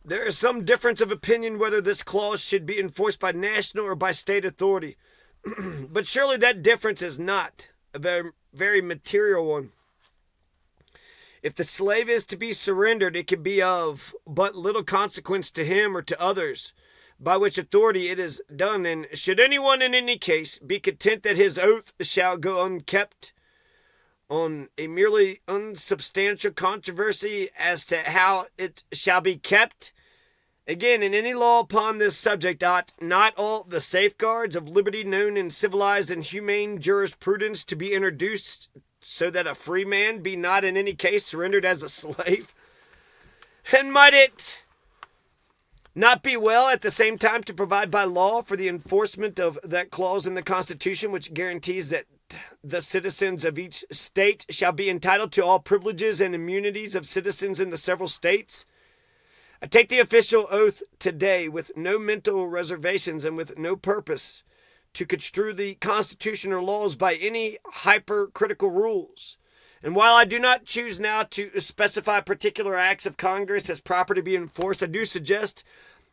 There is some difference of opinion whether this clause should be enforced by national or by state authority. But surely that difference is not a very material one. If the slave is to be surrendered, it can be of but little consequence to him or to others, by which authority it is done. And should anyone in any case be content that his oath shall go unkept on a merely unsubstantial controversy as to how it shall be kept, again, in any law upon this subject ought not all the safeguards of liberty known in civilized and humane jurisprudence to be introduced, so that a free man be not in any case surrendered as a slave? And might it not be well at the same time to provide by law for the enforcement of that clause in the Constitution which guarantees that the citizens of each state shall be entitled to all privileges and immunities of citizens in the several states? I take the official oath today with no mental reservations and with no purpose to construe the Constitution or laws by any hypercritical rules. And while I do not choose now to specify particular acts of Congress as proper to be enforced, I do suggest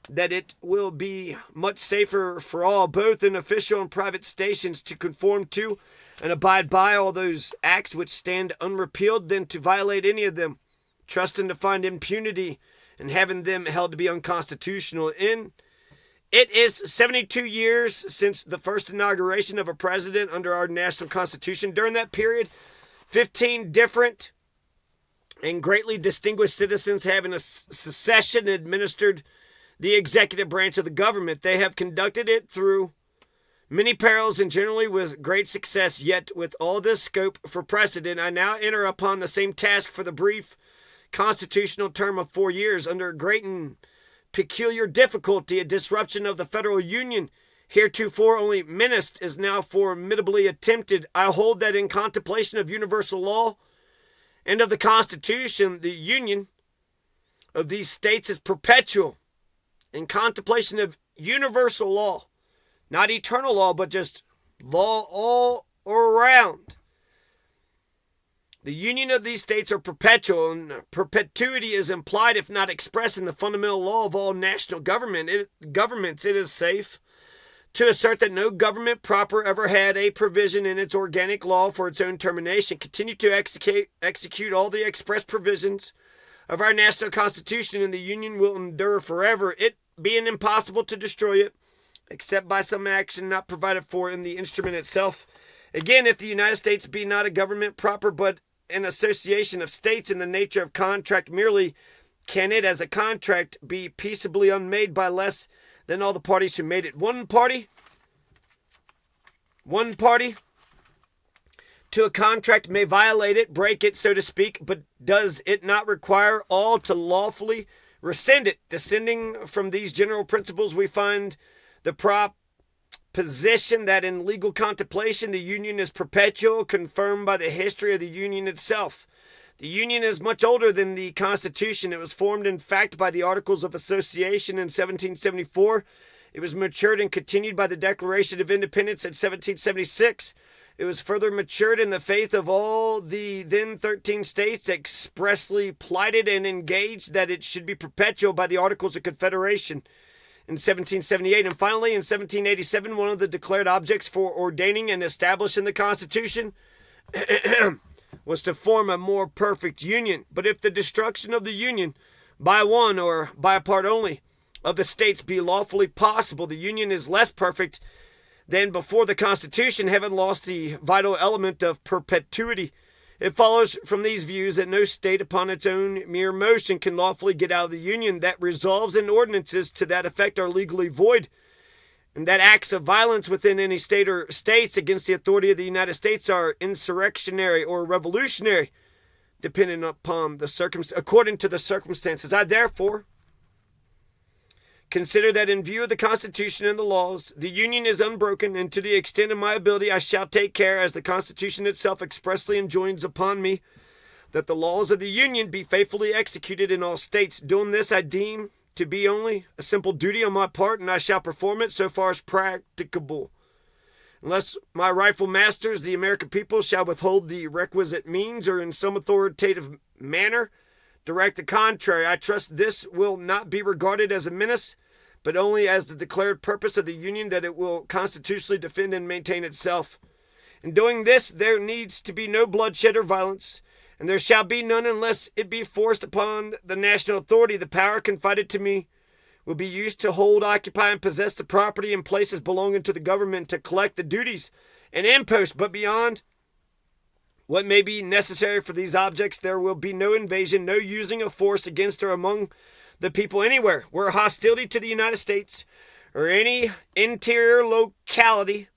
that it will be much safer for all, both in official and private stations, to conform to and abide by all those acts which stand unrepealed than to violate any of them, trusting to find impunity and having them held to be unconstitutional. It is 72 years since the first inauguration of a president under our national Constitution. During that period, 15 different and greatly distinguished citizens have in a succession administered the executive branch of the government. They have conducted it through many perils and generally with great success. Yet with all this scope for precedent, I now enter upon the same task for the brief constitutional term of 4 years. Under great and peculiar difficulty, a disruption of the federal union, heretofore only menaced, is now formidably attempted. I hold that in contemplation of universal law and of the Constitution, the union of these states is perpetual. In contemplation of universal law, not eternal law, but just law all around, the union of these states are perpetual, and perpetuity is implied, if not expressed, in the fundamental law of all national governments. It is safe to assert that no government proper ever had a provision in its organic law for its own termination. Continue to execute all the express provisions of our national Constitution, and the union will endure forever, it being impossible to destroy it, except by some action not provided for in the instrument itself. Again, if the United States be not a government proper, but an association of states in the nature of contract merely, can it, as a contract, be peaceably unmade by less than all the parties who made it? One party to a contract may violate it, break it, so to speak, but does it not require all to lawfully rescind it? Descending from these general principles, we find the proposition that in legal contemplation the union is perpetual, confirmed by the history of the union itself. The union is much older than the Constitution. It was formed, in fact, by the Articles of Association in 1774. It was matured and continued by the Declaration of Independence in 1776. It was further matured in the faith of all the then 13 states, expressly plighted and engaged that it should be perpetual by the Articles of Confederation in 1778. And finally, in 1787, one of the declared objects for ordaining and establishing the Constitution was to form a more perfect union. But if the destruction of the union by one or by a part only of the states be lawfully possible, the union is less perfect than before the Constitution, having lost the vital element of perpetuity. It follows from these views that no state upon its own mere motion can lawfully get out of the union, that resolves and ordinances to that effect are legally void, and that acts of violence within any state or states against the authority of the United States are insurrectionary or revolutionary, depending upon the according to the circumstances. I therefore consider that in view of the Constitution and the laws, the Union is unbroken, and to the extent of my ability I shall take care, as the Constitution itself expressly enjoins upon me, that the laws of the Union be faithfully executed in all states. Doing this I deem to be only a simple duty on my part, and I shall perform it so far as practicable. Unless my rightful masters, the American people, shall withhold the requisite means, or in some authoritative manner direct the contrary. I trust this will not be regarded as a menace, but only as the declared purpose of the Union, that it will constitutionally defend and maintain itself. In doing this, there needs to be no bloodshed or violence, and there shall be none unless it be forced upon the national authority. The power confided to me will be used to hold, occupy, and possess the property and places belonging to the government, to collect the duties and imposts, but beyond what may be necessary for these objects, there will be no invasion, no using of force against or among the people anywhere where hostility to the United States or any interior locality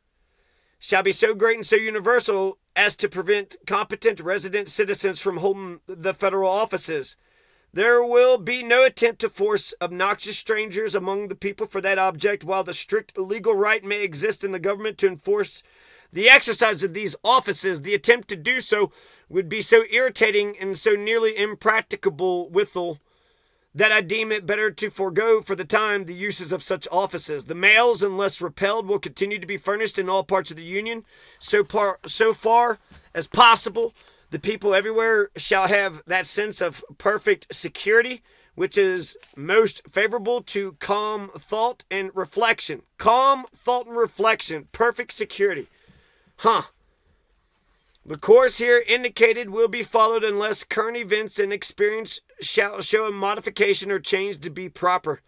shall be so great and so universal as to prevent competent resident citizens from holding the federal offices. There will be no attempt to force obnoxious strangers among the people for that object, while the strict legal right may exist in the government to enforce the exercise of these offices. The attempt to do so would be so irritating and so nearly impracticable withal that I deem it better to forego for the time the uses of such offices. The mails, unless repelled, will continue to be furnished in all parts of the Union. So far as possible, the people everywhere shall have that sense of perfect security, which is most favorable to calm thought and reflection. Calm thought and reflection. Perfect security. The course here indicated will be followed unless current events and experience shall show a modification or change to be proper.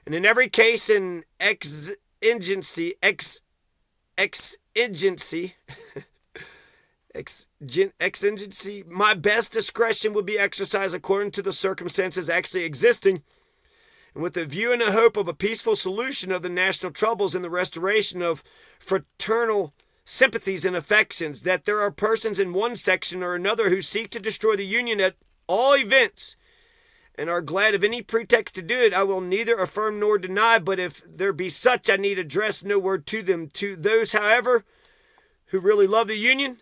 And in every case, an exigency, my best discretion will be exercised according to the circumstances actually existing, and with the view and the hope of a peaceful solution of the national troubles and the restoration of fraternal sympathies and affections. That there are persons in one section or another who seek to destroy the Union at all events and are glad of any pretext to do it, I will neither affirm nor deny, but if there be such, I need address no word to them. To those, however, who really love the Union,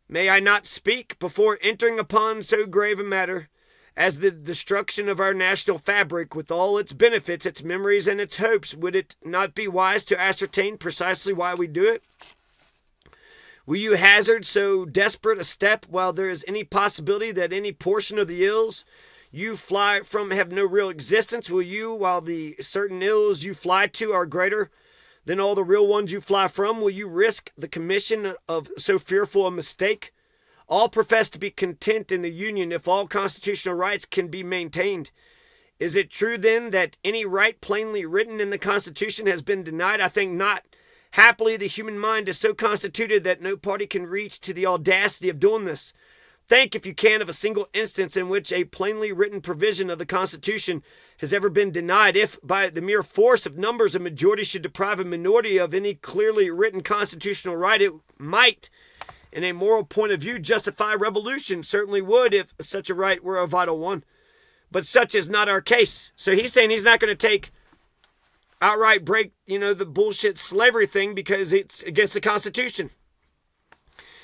may I not speak before entering upon so grave a matter as the destruction of our national fabric, with all its benefits, its memories, and its hopes? Would it not be wise to ascertain precisely why we do it? Will you hazard so desperate a step while there is any possibility that any portion of the ills you fly from have no real existence? Will you, while the certain ills you fly to are greater than all the real ones you fly from, will you risk the commission of so fearful a mistake? All profess to be content in the Union if all constitutional rights can be maintained. Is it true then that any right plainly written in the Constitution has been denied? I think not. Happily, the human mind is so constituted that no party can reach to the audacity of doing this. Think, if you can, of a single instance in which a plainly written provision of the Constitution has ever been denied. If, by the mere force of numbers, a majority should deprive a minority of any clearly written constitutional right, it might, in a moral point of view, justify revolution. Certainly would, if such a right were a vital one. But such is not our case. So he's saying he's not going to outright break, the bullshit slavery thing because it's against the Constitution.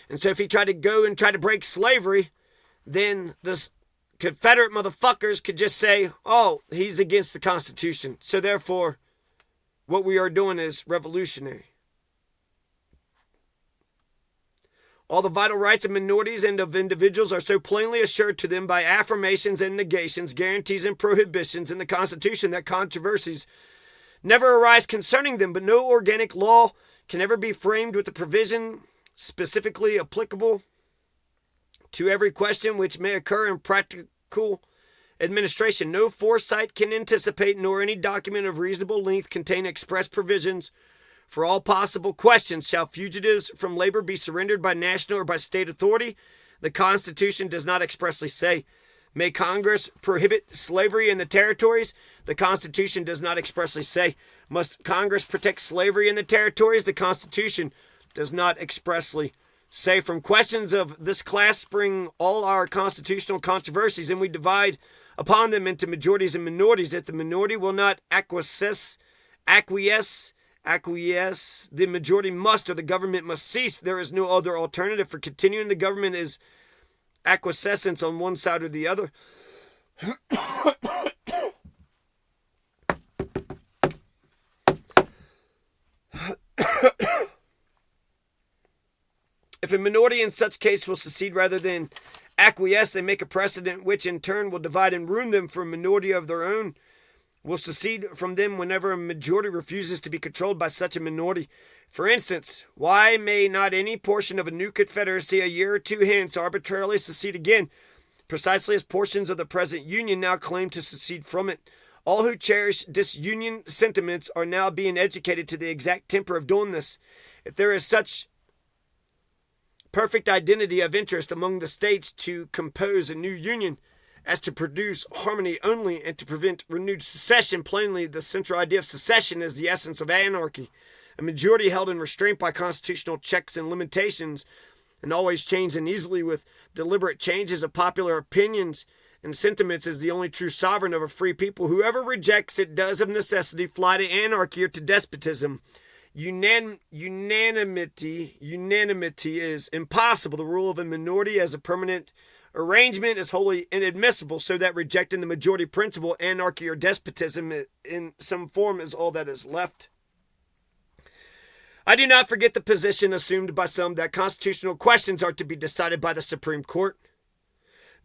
And so if he tried to go and try to break slavery, then the Confederate motherfuckers could just say, oh, he's against the Constitution. So therefore, what we are doing is revolutionary. All the vital rights of minorities and of individuals are so plainly assured to them by affirmations and negations, guarantees and prohibitions in the Constitution that controversies never arise concerning them, but no organic law can ever be framed with a provision specifically applicable to every question which may occur in practical administration. No foresight can anticipate, nor any document of reasonable length contain express provisions for all possible questions. Shall fugitives from labor be surrendered by national or by state authority? The Constitution does not expressly say. May Congress prohibit slavery in the territories? The Constitution does not expressly say. Must Congress protect slavery in the territories? The Constitution does not expressly say. From questions of this class spring all our constitutional controversies, and we divide upon them into majorities and minorities. If the minority will not acquiesce, the majority must, or the government must cease. There is no other alternative for continuing the government is acquiescence on one side or the other. If a minority in such case will secede rather than acquiesce, they make a precedent which in turn will divide and ruin them, for a minority of their own will secede from them whenever a majority refuses to be controlled by such a minority. For instance, why may not any portion of a new confederacy a year or two hence arbitrarily secede again, precisely as portions of the present Union now claim to secede from it? All who cherish disunion sentiments are now being educated to the exact temper of doing this. If there is such perfect identity of interest among the states to compose a new union as to produce harmony only and to prevent renewed secession, plainly the central idea of secession is the essence of anarchy. A majority held in restraint by constitutional checks and limitations, and always changing easily with deliberate changes of popular opinions and sentiments, is the only true sovereign of a free people. Whoever rejects it does of necessity fly to anarchy or to despotism. Unanimity is impossible. The rule of a minority as a permanent arrangement is wholly inadmissible, so that rejecting the majority principle, anarchy or despotism in some form is all that is left. I do not forget the position assumed by some that constitutional questions are to be decided by the Supreme Court.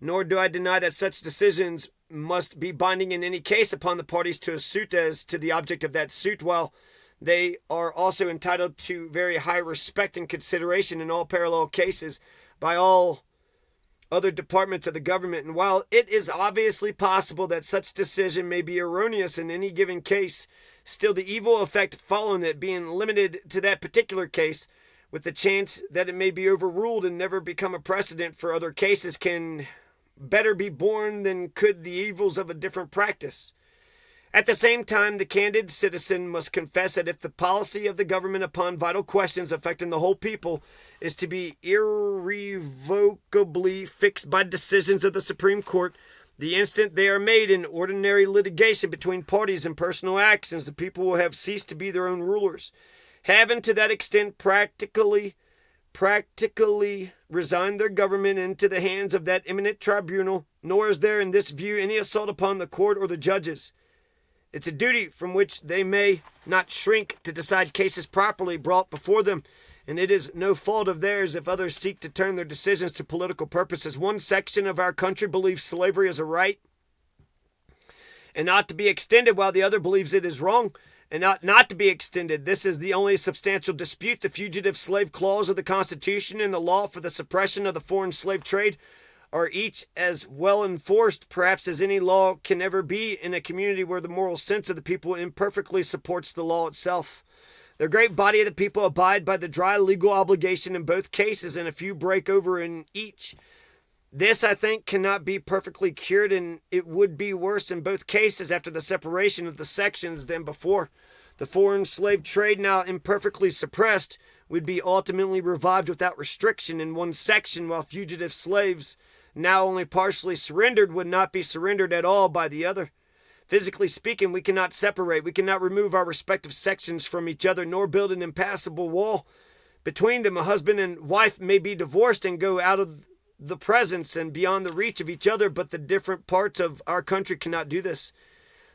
Nor do I deny that such decisions must be binding in any case upon the parties to a suit as to the object of that suit, while they are also entitled to very high respect and consideration in all parallel cases by all other departments of the government. And while it is obviously possible that such decision may be erroneous in any given case, still the evil effect following it being limited to that particular case, with the chance that it may be overruled and never become a precedent for other cases, can better be borne than could the evils of a different practice. At the same time, the candid citizen must confess that if the policy of the government upon vital questions affecting the whole people is to be irrevocably fixed by decisions of the Supreme Court, the instant they are made in ordinary litigation between parties and personal actions, the people will have ceased to be their own rulers, having to that extent practically resigned their government into the hands of that eminent tribunal. Nor is there in this view any assault upon the court or the judges. It's a duty from which they may not shrink to decide cases properly brought before them, and it is no fault of theirs if others seek to turn their decisions to political purposes. One section of our country believes slavery is a right and ought to be extended, while the other believes it is wrong and ought not to be extended. This is the only substantial dispute. The fugitive slave clause of the Constitution and the law for the suppression of the foreign slave trade are each as well enforced, perhaps, as any law can ever be in a community where the moral sense of the people imperfectly supports the law itself. The great body of the people abide by the dry legal obligation in both cases, and a few break over in each. This, I think, cannot be perfectly cured, and it would be worse in both cases after the separation of the sections than before. The foreign slave trade, now imperfectly suppressed, would be ultimately revived without restriction in one section, while fugitive slaves, now only partially surrendered, would not be surrendered at all by the other. Physically speaking, we cannot separate. We cannot remove our respective sections from each other, nor build an impassable wall between them. A husband and wife may be divorced and go out of the presence and beyond the reach of each other, but the different parts of our country cannot do this.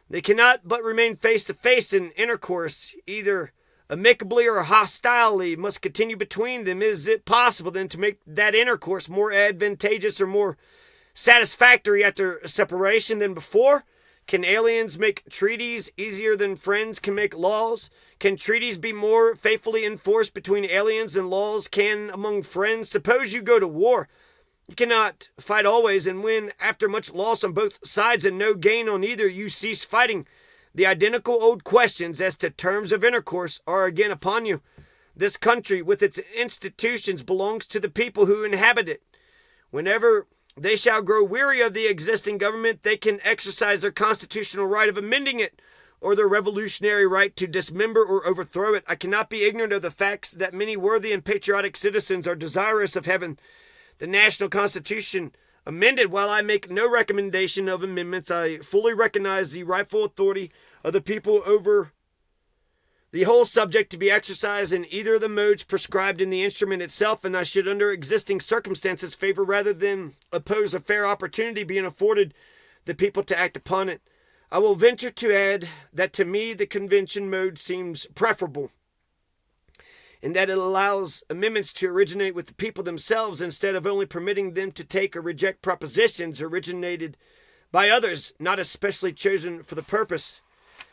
They cannot but remain face to face in intercourse, either amicably or hostilely must continue between them. Is it possible then to make that intercourse more advantageous or more satisfactory after separation than before? Can aliens make treaties easier than friends can make laws? Can treaties be more faithfully enforced between aliens than laws can among friends? Suppose you go to war. You cannot fight always, and when, after much loss on both sides and no gain on either, you cease fighting, the identical old questions as to terms of intercourse are again upon you. This country, with its institutions, belongs to the people who inhabit it. Whenever they shall grow weary of the existing government, they can exercise their constitutional right of amending it, or their revolutionary right to dismember or overthrow it. I cannot be ignorant of the facts that many worthy and patriotic citizens are desirous of having the national constitution amended. While I make no recommendation of amendments, I fully recognize the rightful authority of the people over the whole subject to be exercised in either of the modes prescribed in the instrument itself, and I should, under existing circumstances, favor rather than oppose a fair opportunity being afforded the people to act upon it. I will venture to add that to me the convention mode seems preferable. in that it allows amendments to originate with the people themselves instead of only permitting them to take or reject propositions originated by others not especially chosen for the purpose,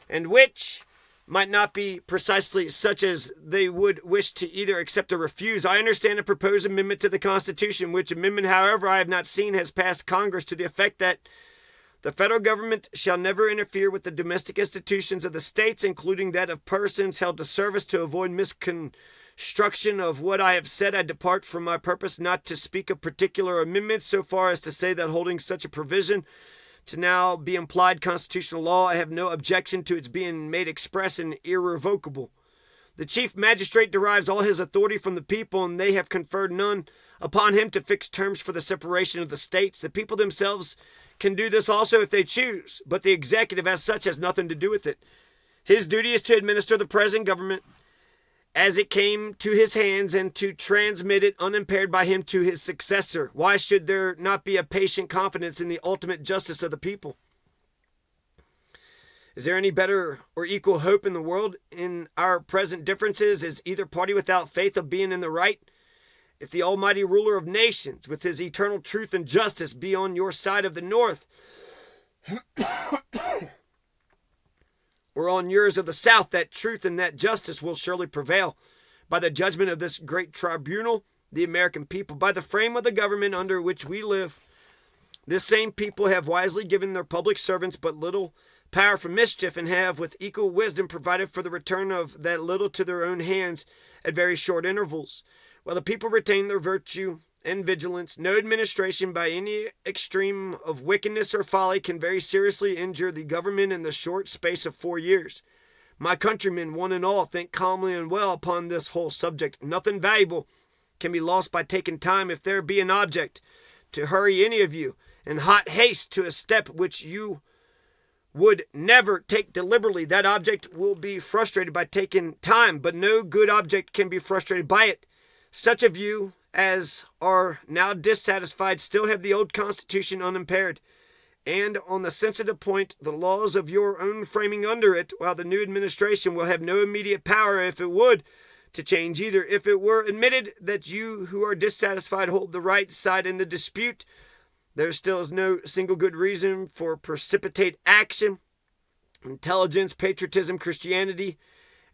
and which might not be precisely such as they would wish to either accept or refuse. I understand a proposed amendment to the Constitution, which amendment, however, I have not seen has passed Congress, to the effect that the federal government shall never interfere with the domestic institutions of the states, including that of persons held to service. To avoid misconstruction of what I have said, I depart from my purpose not to speak of particular amendments so far as to say that holding such a provision to now be implied constitutional law, I have no objection to its being made express and irrevocable. The chief magistrate derives all his authority from the people, and they have conferred none upon him to fix terms for the separation of the states. The people themselves can do this also if they choose, but the executive as such has nothing to do with it. His duty is to administer the present government as it came to his hands and to transmit it unimpaired by him to his successor. Why should there not be a patient confidence in the ultimate justice of the people? Is there any better or equal hope in the world in our present differences? Is either party without faith of being in the right? If the almighty ruler of nations, with his eternal truth and justice, be on your side of the north, or on yours of the south, that truth and that justice will surely prevail. By the judgment of this great tribunal, the American people, by the frame of the government under which we live, this same people have wisely given their public servants but little power for mischief, and have with equal wisdom provided for the return of that little to their own hands at very short intervals. While the people retain their virtue and vigilance, no administration by any extreme of wickedness or folly can very seriously injure the government in the short space of 4 years. My countrymen, one and all, think calmly and well upon this whole subject. Nothing valuable can be lost by taking time. If there be an object to hurry any of you in hot haste to a step which you would never take deliberately, that object will be frustrated by taking time, but no good object can be frustrated by it. Such of you as are now dissatisfied still have the old Constitution unimpaired, and on the sensitive point, the laws of your own framing under it, while the new administration will have no immediate power, if it would, to change either. If it were admitted that you who are dissatisfied hold the right side in the dispute, there still is no single good reason for precipitate action. Intelligence, patriotism, Christianity,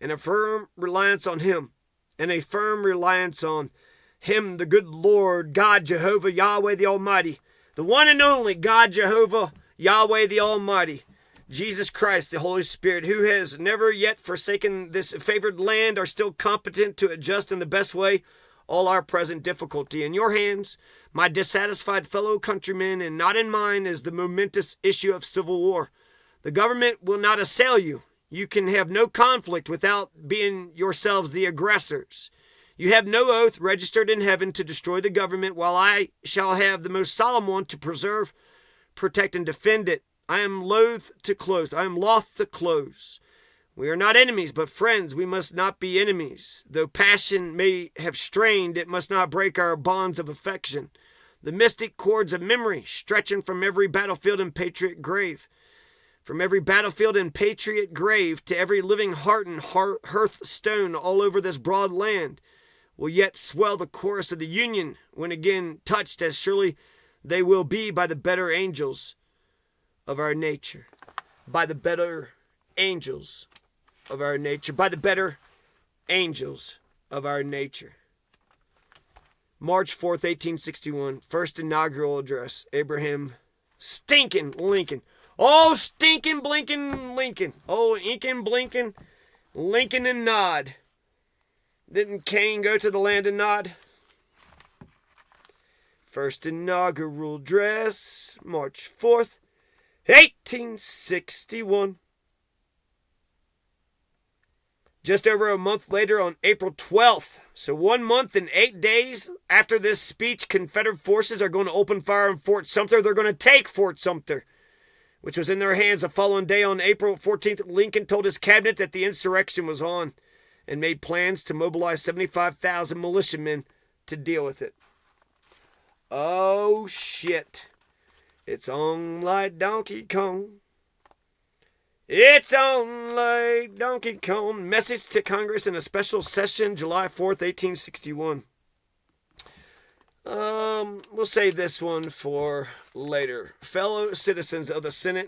and a firm reliance on Him. And a firm reliance on Him, the good Lord, God, Jehovah, Yahweh the Almighty, the one and only God, Jehovah, Yahweh the Almighty, Jesus Christ, the Holy Spirit, who has never yet forsaken this favored land, are still competent to adjust in the best way all our present difficulty. In your hands, my dissatisfied fellow countrymen, and not in mine, is the momentous issue of civil war. The government will not assail you. You can have no conflict without being yourselves the aggressors. You have no oath registered in heaven to destroy the government, while I shall have the most solemn one to preserve, protect, and defend it. I am loth to close. We are not enemies, but friends. We must not be enemies. Though passion may have strained, it must not break our bonds of affection. The mystic cords of memory, stretching from every battlefield and patriot grave, to every living heart and hearthstone all over this broad land, will yet swell the chorus of the Union when again touched, as surely they will be by the better angels of our nature. By the better angels of our nature. By the better angels of our nature. March 4th, 1861. First inaugural address. Abraham Stinkin' Lincoln. Oh, stinking blinking Lincoln. Oh, inkin' blinking Lincoln and Nod. Didn't Cain go to the land of Nod? First inaugural address, March 4th, 1861. Just over a month later, on April 12th, so 1 month and 8 days after this speech, Confederate forces are going to open fire on Fort Sumter. They're going to take Fort Sumter, which was in their hands. The following day, on April 14th, Lincoln told his cabinet that the insurrection was on and made plans to mobilize 75,000 militiamen to deal with it. Oh, shit. It's on like Donkey Kong. It's on like Donkey Kong. Message to Congress in a special session, July 4th, 1861. We'll save this one for later. Fellow citizens of the Senate